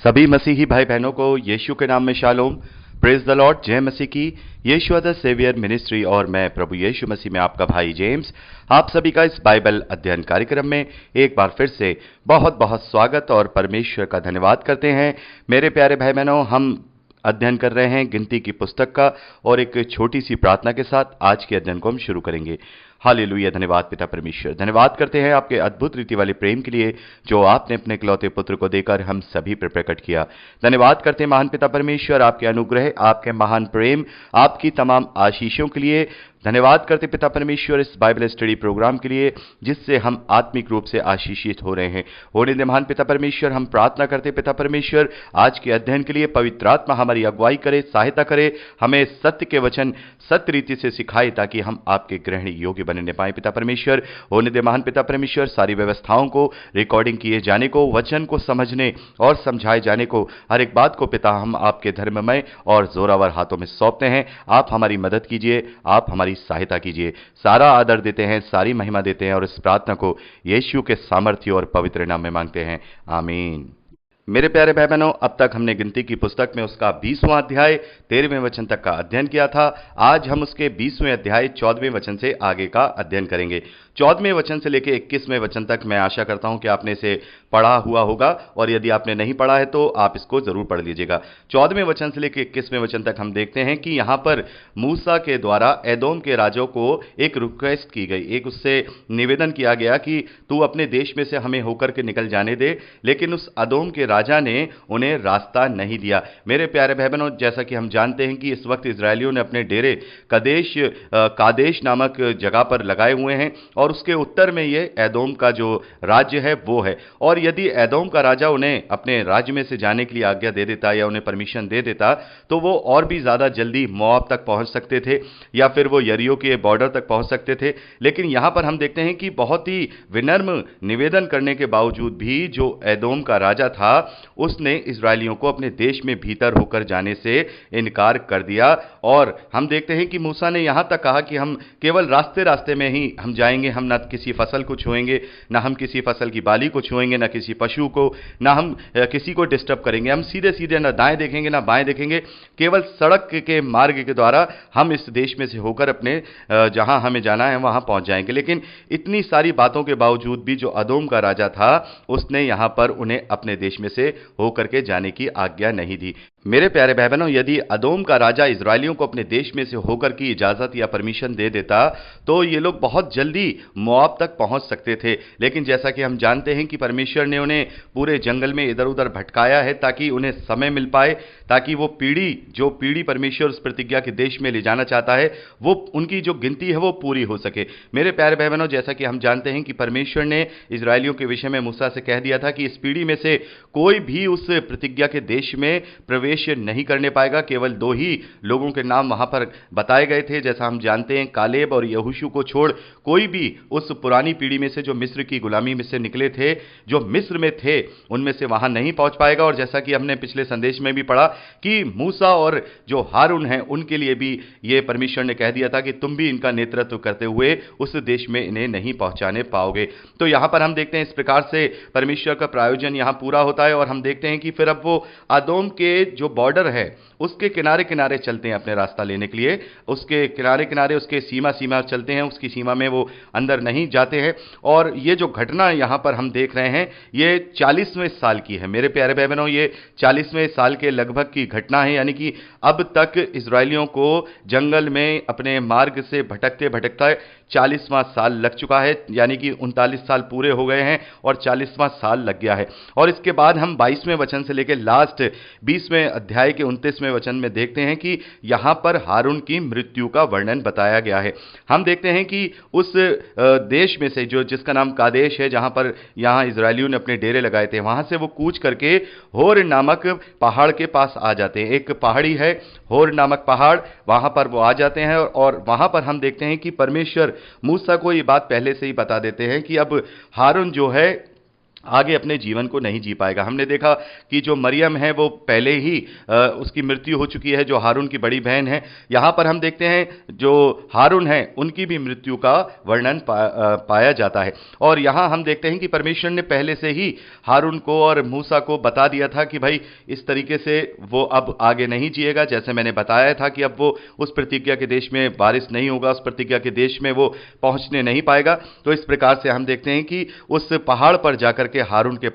सभी मसीही भाई बहनों को यीशु के नाम में शालोम। Praise the lord. जय मसीह की। यीशु द सेवियर मिनिस्ट्री और मैं प्रभु यीशु मसीह में आपका भाई जेम्स आप सभी का इस बाइबल अध्ययन कार्यक्रम में एक बार फिर से बहुत बहुत स्वागत और परमेश्वर का धन्यवाद करते हैं। मेरे प्यारे भाई बहनों, हम अध्ययन कर रहे हैं गिनती की पुस्तक का, और एक छोटी सी प्रार्थना के साथ आज के अध्ययन को हम शुरू करेंगे। हालेलुया। धन्यवाद पिता परमेश्वर, धन्यवाद करते हैं आपके अद्भुत रीति वाले प्रेम के लिए जो आपने अपने इकलौते पुत्र को देकर हम सभी पर प्रकट किया। धन्यवाद करते हैं महान पिता परमेश्वर आपके अनुग्रह, आपके महान प्रेम, आपकी तमाम आशीषों के लिए। धन्यवाद करते पिता परमेश्वर इस बाइबल स्टडी प्रोग्राम के लिए जिससे हम आत्मिक रूप से आशीषित हो रहे हैं। होने दे महान पिता परमेश्वर, हम प्रार्थना करते पिता परमेश्वर आज के अध्ययन के लिए पवित्र आत्मा हमारी अगुवाई करे, सहायता करे, हमें सत्य के वचन सत्य रीति से सिखाए ताकि हम आपके ग्रहण योग्य बनने पाए। पिता परमेश्वर होने दे महान पिता परमेश्वर, सारी व्यवस्थाओं को, रिकॉर्डिंग किए जाने को, वचन को समझने और समझाए जाने को, हर एक बात को पिता हम आपके धर्ममय और जोरावर हाथों में सौंपते हैं। आप हमारी मदद कीजिए, आप हमारी सहायता कीजिए। सारा आदर देते हैं, सारी महिमा देते हैं और इस प्रार्थना को यीशु के सामर्थ्य और पवित्र नाम में मांगते हैं, आमीन। मेरे प्यारे भाई बहनों, अब तक हमने गिनती की पुस्तक में उसका 20वां अध्याय 13वें वचन तक का अध्ययन किया था। आज हम उसके 20वें अध्याय 14वें वचन से आगे का अध्ययन करेंगे। 14वें वचन से लेकर 21वें वचन तक मैं आशा करता हूं कि आपने इसे पढ़ा हुआ होगा, और यदि आपने नहीं पढ़ा है तो आप इसको जरूर पढ़ लीजिएगा। 14वें वचन से लेकर 21वें वचन तक हम देखते हैं कि यहां पर मूसा के द्वारा एदोम के राजों को एक रिक्वेस्ट की गई, एक उससे निवेदन किया गया कि तू अपने देश में से हमें होकर के निकल जाने दे, लेकिन उस अदोम के राजा ने उन्हें रास्ता नहीं दिया। मेरे प्यारे भाई बहनों, जैसा कि हम जानते हैं कि इस वक्त इजरायलियों ने अपने डेरे कादेश नामक जगह पर लगाए हुए हैं, और उसके उत्तर में ये एदोम का जो राज्य है वो है। और यदि एदोम का राजा उन्हें अपने राज्य में से जाने के लिए आज्ञा दे देता या उन्हें परमिशन दे देता तो वो और भी ज्यादा जल्दी मोआब तक पहुंच सकते थे, या फिर वो यरीहो के बॉर्डर तक पहुंच सकते थे। लेकिन यहां पर हम देखते हैं कि बहुत ही विनम्र निवेदन करने के बावजूद भी जो एदोम का राजा था उसने इजरायलियों को अपने देश में भीतर होकर जाने से इनकार कर दिया। और हम देखते हैं कि मूसा ने यहां तक कहा कि हम केवल रास्ते रास्ते में ही हम जाएंगे, हम ना किसी फसल को छुएंगे, ना हम किसी फसल की बाली को छुएंगे, ना किसी पशु को, ना हम किसी को डिस्टर्ब करेंगे। हम सीधे सीधे ना दाएं देखेंगे ना बाएं देखेंगे, केवल सड़क के मार्ग के द्वारा हम इस देश में से होकर अपने जहां हमें जाना है वहां पहुंच जाएंगे। लेकिन इतनी सारी बातों के बावजूद भी जो अदोम का राजा था उसने यहां पर उन्हें अपने देश में से होकर के जाने की आज्ञा नहीं दी। मेरे प्यारे भाई बहनों, यदि अदोम का राजा इजरायलियों को अपने देश में से होकर की इजाजत या परमिशन दे देता तो ये लोग बहुत जल्दी मोआब तक पहुंच सकते थे। लेकिन जैसा कि हम जानते हैं कि परमेश्वर ने उन्हें पूरे जंगल में इधर उधर भटकाया है ताकि उन्हें समय मिल पाए, ताकि वो पीढ़ी परमेश्वर उस प्रतिज्ञा के देश में ले जाना चाहता है वो उनकी जो गिनती है वो पूरी हो सके। मेरे प्यारे भाई बहनों, जैसा कि हम जानते हैं कि परमेश्वर ने इजरायलियों के विषय में मूसा से कह दिया था कि इस पीढ़ी में से कोई भी उस प्रतिज्ञा के देश में प्रवेश नहीं करने पाएगा। केवल 2 ही लोगों के नाम वहां पर बताए गए थे, जैसा हम जानते हैं कालेब और यहोशू को छोड़ कोई भी उस पुरानी पीढ़ी में से जो मिस्र की गुलामी में से निकले थे, जो मिस्र में थे, उनमें से वहां नहीं पहुंच पाएगा। और जैसा कि हमने पिछले संदेश में भी पढ़ा कि मूसा और जो हारून हैं उनके लिए भी ये परमेश्वर ने कह दिया था कि तुम भी इनका नेतृत्व करते हुए उस देश में इन्हें नहीं पहुंचाने पाओगे। तो यहां पर हम देखते हैं इस प्रकार से परमेश्वर का प्रायोजन यहां पूरा होता है। और हम देखते हैं कि फिर अब वो अदोम के जो बॉर्डर है उसके किनारे किनारे चलते हैं अपने रास्ता लेने के लिए, उसके किनारे किनारे उसके सीमा चलते हैं, उसकी सीमा में वो अंदर नहीं जाते हैं। और ये जो घटना यहां पर हम देख रहे हैं ये 40वें साल की है। मेरे प्यारे भाई बहनों, ये 40वें साल के लगभग की घटना है, यानी कि अब तक इजरायलियों को जंगल में अपने मार्ग से भटकते भटकते 40वां साल लग चुका है, यानी कि 39 साल पूरे हो गए हैं और 40वां साल लग गया है। और इसके बाद हम 22वें वचन से लेकर लास्ट 20वें अध्याय के 29वें वचन में देखते हैं कि यहां पर हारून की मृत्यु का वर्णन बताया गया है। हम देखते हैं कि उस देश में से जो जिसका नाम कादेश है, जहां पर यहां इजरायलियों ने अपने डेरे लगाए थे, वहां से वो कूच करके होर नामक पहाड़ के पास आ जाते हैं। एक पहाड़ी है होर नामक पहाड़, वहां पर वो आ जाते हैं और वहां पर हम देखते हैं कि परमेश्वर मूसा को ये बात पहले से ही बता देते हैं कि अब हारून जो है आगे अपने जीवन को नहीं जी पाएगा। हमने देखा कि जो मरियम है वो पहले ही उसकी मृत्यु हो चुकी है, जो हारून की बड़ी बहन है। यहां पर हम देखते हैं जो हारून है उनकी भी मृत्यु का वर्णन पाया जाता है। और यहां हम देखते हैं कि परमेश्वर ने पहले से ही हारून को और मूसा को बता दिया था कि भाई इस तरीके से वो अब आगे नहीं जिएगा। जैसे मैंने बताया था कि अब वो उस प्रतिज्ञा के देश में वारिस नहीं होगा, उस प्रतिज्ञा के देश में वो पहुंचने नहीं पाएगा। तो इस प्रकार से हम देखते हैं कि उस पहाड़ पर जाकर के हारून के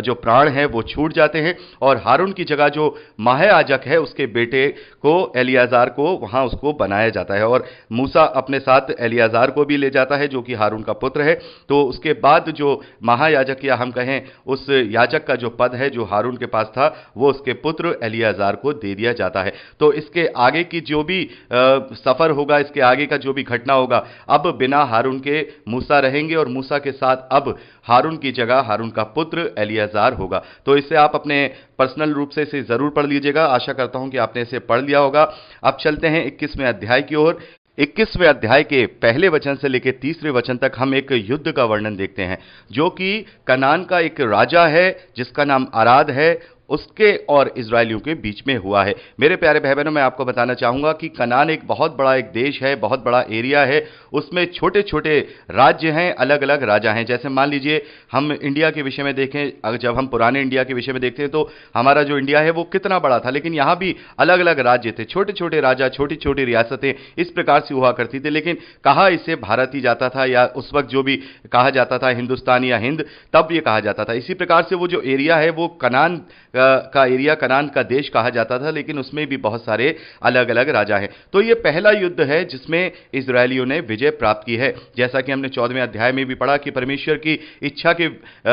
जो प्राण है वो छूट जाते हैं और हारून की जगह जो महायाजक है उसके बेटे को एलियाजार को वहां उसको बनाया जाता है। और मूसा अपने साथ एलियाजार को भी ले जाता है जो कि हारून का पुत्र है। तो उसके बाद जो महायाजक या हम कहें उस याजक का जो पद है जो हारून के पास था वो उसके पुत्र एलियाजार को दे दिया जाता है। तो इसके आगे की जो भी सफर होगा, इसके आगे का जो भी घटना होगा, अब बिना हारून के मूसा रहेंगे और मूसा के साथ अब हारून की जगह हारून का पुत्र एलियाजार होगा। तो इससे आप अपने पर्सनल रूप से इसे जरूर पढ़ लीजिएगा। आशा करता हूं कि आपने इसे पढ़ लिया होगा। अब चलते हैं 21वें अध्याय की ओर। 21वें अध्याय के पहले वचन से लेकर 30वें वचन तक हम एक युद्ध का वर्णन देखते हैं जो कि कनान का एक राजा है जिसका नाम अराद है, उसके और इजरायलियों के बीच में हुआ है। मेरे प्यारे भाई बहनों, मैं आपको बताना चाहूंगा कि कनान एक बहुत बड़ा एक देश है, बहुत बड़ा एरिया है। उसमें छोटे छोटे राज्य हैं, अलग अलग राजा हैं। जैसे मान लीजिए हम इंडिया के विषय में देखें, जब हम पुराने इंडिया के विषय में देखते हैं तो हमारा जो इंडिया है वो कितना बड़ा था, लेकिन यहां भी अलग अलग राज्य थे, छोटे छोटे राजा, छोटी छोटी रियासतें इस प्रकार से हुआ करती थी। लेकिन कहा इसे भारत ही जाता था या उस वक्त जो भी कहा जाता था हिंदुस्तान या हिंद, तब ये कहा जाता था। इसी प्रकार से वो जो एरिया है वो कनान का एरिया, कनान का देश कहा जाता था, लेकिन उसमें भी बहुत सारे अलग अलग राजा हैं। तो ये पहला युद्ध है जिसमें इजरायलियों ने विजय प्राप्त की है। जैसा कि हमने 14वें अध्याय में भी पढ़ा कि परमेश्वर की इच्छा के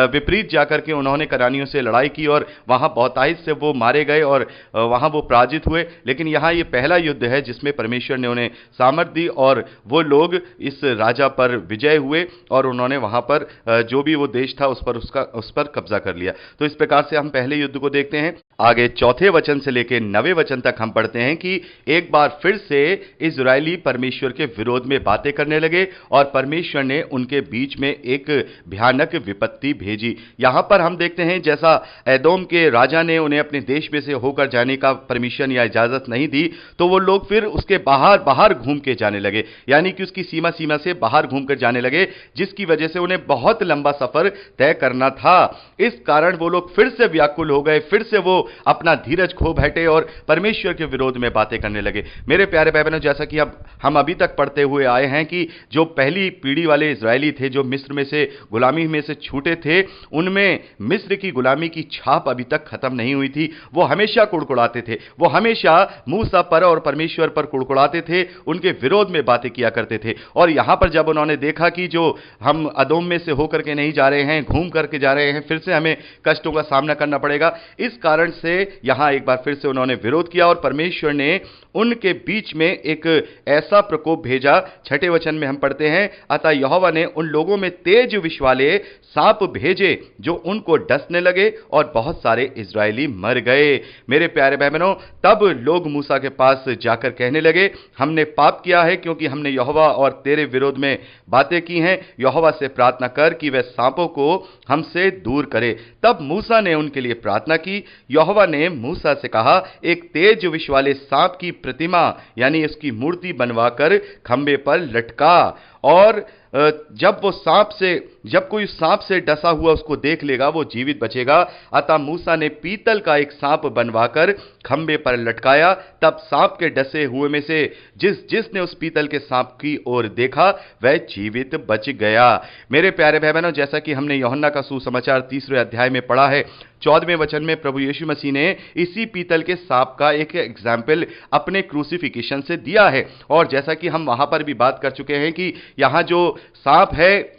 विपरीत जाकर के उन्होंने कनानियों से लड़ाई की और वहां बहुतायत से वो मारे गए और वहां वो पराजित हुए। लेकिन यहां ये पहला युद्ध है जिसमें परमेश्वर ने उन्हें सामर्थ दी और वो लोग इस राजा पर विजय हुए और उन्होंने वहां पर जो भी वो देश था उस पर कब्जा कर लिया। तो इस प्रकार से हम पहले युद्ध को देखते हैं। आगे 4 वचन से लेकर 9 वचन तक हम पढ़ते हैं कि एक बार फिर से इजरायली परमेश्वर के विरोध में बातें करने लगे और परमेश्वर ने उनके बीच में एक भयानक विपत्ति भेजी। यहां पर हम देखते हैं जैसा एदोम के राजा ने उन्हें अपने देश में से होकर जाने का परमिशन या इजाजत नहीं दी, तो वो लोग फिर उसके बाहर घूम के जाने लगे, यानी कि उसकी सीमा से बाहर घूमकर जाने लगे, जिसकी वजह से उन्हें बहुत लंबा सफर तय करना था। इस कारण वो लोग फिर से व्याकुल हो गए, फिर से वो अपना धीरज खो बैठे और परमेश्वर के विरोध में बातें करने लगे। मेरे प्यारे भाई बहनों, जैसा कि अब हम अभी तक पढ़ते हुए आए हैं कि जो पहली पीढ़ी वाले इजरायली थे जो मिस्र में से गुलामी में से छूटे थे, उनमें मिस्र की गुलामी की छाप अभी तक खत्म नहीं हुई थी। वो हमेशा कुड़कुड़ाते थे, वो हमेशा मूसा पर और परमेश्वर पर कुड़कुड़ाते थे, उनके विरोध में बातें किया करते थे। और यहां पर जब उन्होंने देखा कि जो हम अदोम में से होकर के नहीं जा रहे हैं, घूम करके जा रहे हैं, फिर से हमें कष्टों का सामना करना पड़ेगा, इस कारण से यहां एक बार फिर से उन्होंने विरोध किया और परमेश्वर ने उनके बीच में एक ऐसा प्रकोप भेजा। 6 वचन में हम पढ़ते हैं, अतः यहोवा ने उन लोगों में तेज विष वाले सांप भेजे जो उनको डसने लगे और बहुत सारे इजरायली मर गए। मेरे प्यारे भाई बहनों, तब लोग मूसा के पास जाकर कहने लगे, हमने पाप किया है क्योंकि हमने यहोवा और तेरे विरोध में बातें की हैं। यहोवा से प्रार्थना कर कि वह सांपों को हमसे दूर करे। तब मूसा ने उनके लिए प्रार्थना की। यहोवा ने मूसा से कहा, एक तेज विष वाले सांप की प्रतिमा यानी इसकी मूर्ति बनवाकर खंबे पर लटका, और जब कोई सांप से डसा हुआ उसको देख लेगा वो जीवित बचेगा। अतः मूसा ने पीतल का एक सांप बनवाकर खंबे पर लटकाया। तब सांप के डसे हुए में से जिसने उस पीतल के सांप की ओर देखा वह जीवित बच गया। मेरे प्यारे भाई बहनों, जैसा कि हमने यूहन्ना का सुसमाचार 3 अध्याय में पढ़ा है, 14वें वचन में प्रभु यीशु मसीह ने इसी पीतल के सांप का एक एग्जाम्पल अपने क्रूसिफिकेशन से दिया है। और जैसा कि हम वहां पर भी बात कर चुके हैं कि यहां जो सांप है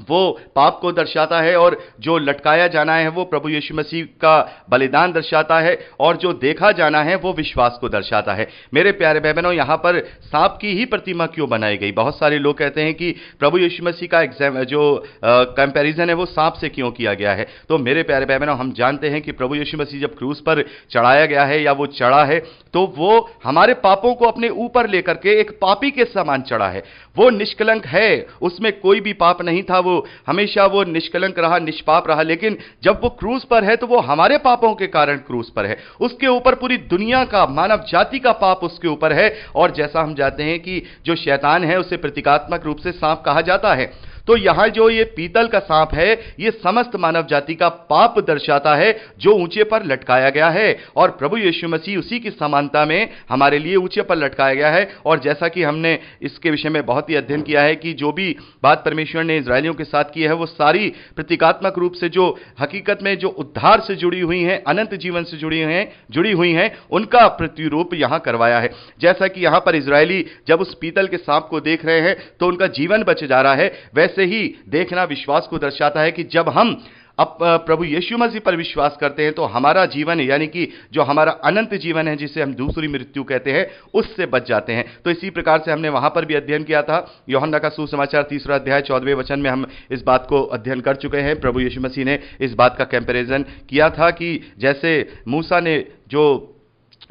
वो पाप को दर्शाता है और जो लटकाया जाना है वो प्रभु यीशु मसीह का बलिदान दर्शाता है और जो देखा जाना है वो विश्वास को दर्शाता है। मेरे प्यारे भाई बहनों, यहां पर सांप की ही प्रतिमा क्यों बनाई गई? बहुत सारे लोग कहते हैं कि प्रभु यीशु मसीह का जो कंपैरिजन है वो सांप से क्यों किया गया है। तो मेरे प्यारे भाई बहनों, हम जानते हैं कि प्रभु यीशु मसीह जब क्रूस पर चढ़ाया गया है या वो चढ़ा है तो वो हमारे पापों को अपने ऊपर लेकर के एक पापी के समान चढ़ा है। वो निष्कलंक है, उसमें कोई भी पाप नहीं था, वो हमेशा वो निष्कलंक रहा, निष्पाप रहा, लेकिन जब वो क्रूस पर है तो वो हमारे पापों के कारण क्रूस पर है। उसके ऊपर पूरी दुनिया का, मानव जाति का पाप उसके ऊपर है। और जैसा हम जानते हैं कि जो शैतान है उसे प्रतीकात्मक रूप से सांप कहा जाता है, तो यहां जो ये पीतल का सांप है ये समस्त मानव जाति का पाप दर्शाता है जो ऊंचे पर लटकाया गया है। और प्रभु यीशु मसीह उसी की समानता में हमारे लिए ऊंचे पर लटकाया गया है। और जैसा कि हमने इसके विषय में बहुत ही अध्ययन किया है कि जो भी बात परमेश्वर ने इजरायलियों के साथ की है वो सारी प्रतीकात्मक रूप से जो हकीकत में जो उद्धार से जुड़ी हुई हैं, अनंत जीवन से जुड़ी हुई हैं, उनका प्रतिरूप यहां करवाया है। जैसा कि यहां पर इजरायली जब उस पीतल के सांप को देख रहे हैं तो उनका जीवन बच जा रहा है, वैसे ही देखना विश्वास को दर्शाता है कि जब हम अब प्रभु यीशु मसीह पर विश्वास करते हैं तो हमारा जीवन, यानी कि जो हमारा अनंत जीवन है जिसे हम दूसरी मृत्यु कहते हैं, उससे बच जाते हैं। तो इसी प्रकार से हमने वहां पर भी अध्ययन किया था। यूहन्ना का सुसमाचार 3 अध्याय 14वें वचन में हम इस बात को अध्ययन कर चुके हैं। प्रभु यीशु मसीह ने इस बात का कंपैरिजन किया था कि जैसे मूसा ने जो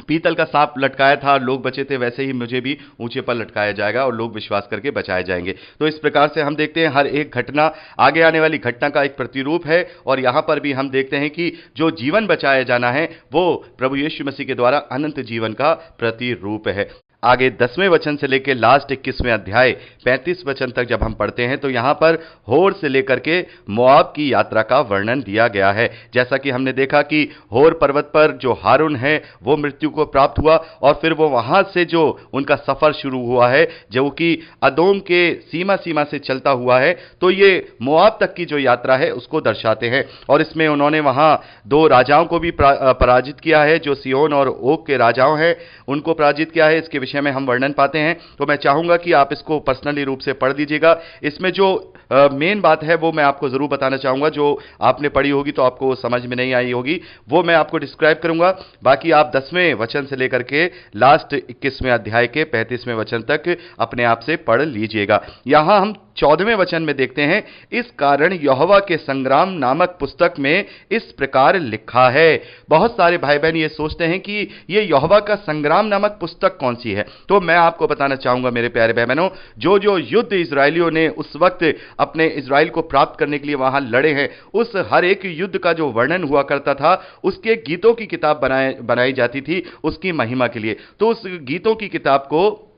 पीतल का सांप लटकाया था, लोग बचे थे, वैसे ही मुझे भी ऊंचे पर लटकाया जाएगा और लोग विश्वास करके बचाए जाएंगे। तो इस प्रकार से हम देखते हैं हर एक घटना आगे आने वाली घटना का एक प्रतिरूप है। और यहां पर भी हम देखते हैं कि जो जीवन बचाया जाना है वो प्रभु यीशु मसीह के द्वारा अनंत जीवन का प्रतिरूप है। आगे 10वें वचन से लेकर लास्ट 21वें अध्याय 35 वचन तक जब हम पढ़ते हैं तो यहां पर होर से लेकर के मोआब की यात्रा का वर्णन दिया गया है। जैसा कि हमने देखा कि होर पर्वत पर जो हारून है वो मृत्यु को प्राप्त हुआ और फिर वो वहां से जो उनका सफर शुरू हुआ है जो कि अदोम के सीमा से चलता हुआ है, तो ये मोआब तक की जो यात्रा है उसको दर्शाते हैं। और इसमें उन्होंने वहां 2 राजाओं को भी पराजित किया है, जो सिय्योन और ओग के राजाओं हैं, उनको पराजित किया है। इसके विषय में हम वर्णन पाते हैं। तो मैं चाहूंगा कि आप इसको पर्सनली रूप से पढ़ लीजिएगा। इसमें जो मेन बात है वो मैं आपको जरूर बताना चाहूंगा, जो आपने पढ़ी होगी तो आपको समझ में नहीं आई होगी, वो मैं आपको डिस्क्राइब करूंगा। बाकी आप 10वें वचन से लेकर के लास्ट 21वें अध्याय के 35वें वचन तक अपने आप से पढ़ लीजिएगा। यहां हम 14वें वचन में देखते हैं, इस कारण यहोवा के संग्राम नामक पुस्तक में इस प्रकार लिखा है। बहुत सारे भाई बहन ये सोचते हैं कि ये यहोवा का संग्राम नामक पुस्तक कौन सी है। तो मैं आपको बताना चाहूंगा मेरे प्यारे भाई बहनों, जो युद्ध इजरायलियों ने उस वक्त अपने इजराइल को प्राप्त करने के लिए वहां लड़े हैं, उस हर एक युद्ध का जो वर्णन हुआ करता था उसके गीतों की किताब बनाई जाती थी उसकी महिमा के लिए। तो उस गीतों की किताब को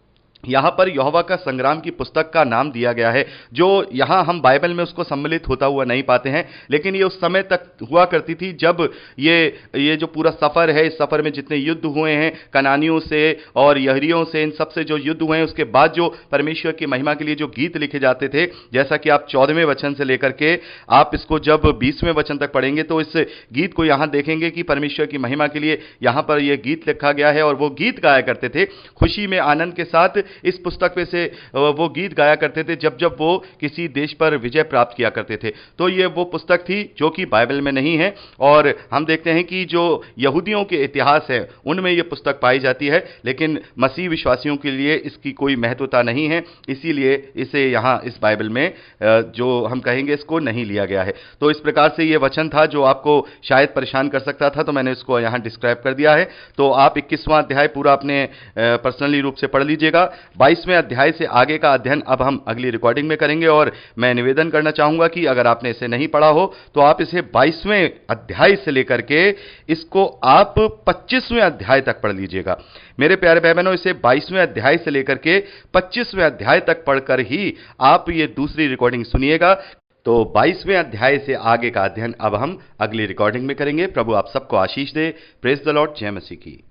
यहां पर यहोवा का संग्राम की पुस्तक का नाम दिया गया है, जो यहां हम बाइबल में उसको सम्मिलित होता हुआ नहीं पाते हैं, लेकिन ये उस समय तक हुआ करती थी जब ये जो पूरा सफर है, इस सफर में जितने युद्ध हुए हैं कनानियों से और यहरियों से, इन सबसे जो युद्ध हुए हैं, उसके बाद जो परमेश्वर की महिमा के लिए जो गीत लिखे जाते थे, जैसा कि आप 14वें वचन से लेकर के आप इसको जब 20वें वचन तक पढ़ेंगे तो इस गीत को यहां देखेंगे कि परमेश्वर की महिमा के लिए यहां पर यह गीत लिखा गया है। और वो गीत गाया करते थे खुशी में, आनंद के साथ इस पुस्तक में से वो गीत गाया करते थे जब वो किसी देश पर विजय प्राप्त किया करते थे। तो ये वो पुस्तक थी जो कि बाइबल में नहीं है। और हम देखते हैं कि जो यहूदियों के इतिहास है उनमें ये पुस्तक पाई जाती है, लेकिन मसीह विश्वासियों के लिए इसकी कोई महत्वता नहीं है, इसीलिए इसे यहाँ इस बाइबल में जो हम कहेंगे इसको नहीं लिया गया है। तो इस प्रकार से ये वचन था जो आपको शायद परेशान कर सकता था, तो मैंने इसको यहाँ डिस्क्राइब कर दिया है। तो आप 21वां अध्याय पूरा अपने पर्सनली रूप से पढ़ लीजिएगा। 22वें अध्याय से आगे का अध्ययन अब हम अगली रिकॉर्डिंग में करेंगे। और मैं निवेदन करना चाहूंगा कि अगर आपने इसे नहीं पढ़ा हो तो आप इसे 22वें अध्याय से लेकर के इसको आप 25वें अध्याय तक पढ़ लीजिएगा। मेरे प्यारे भाई बहनों, इसे 22वें अध्याय से लेकर के 25वें अध्याय तक पढ़कर ही आप ये दूसरी रिकॉर्डिंग सुनिएगा। तो 22वें अध्याय से आगे का अध्ययन अब हम अगली रिकॉर्डिंग में करेंगे। प्रभु आप सबको आशीष दे। Praise the lord. जय मसीह की।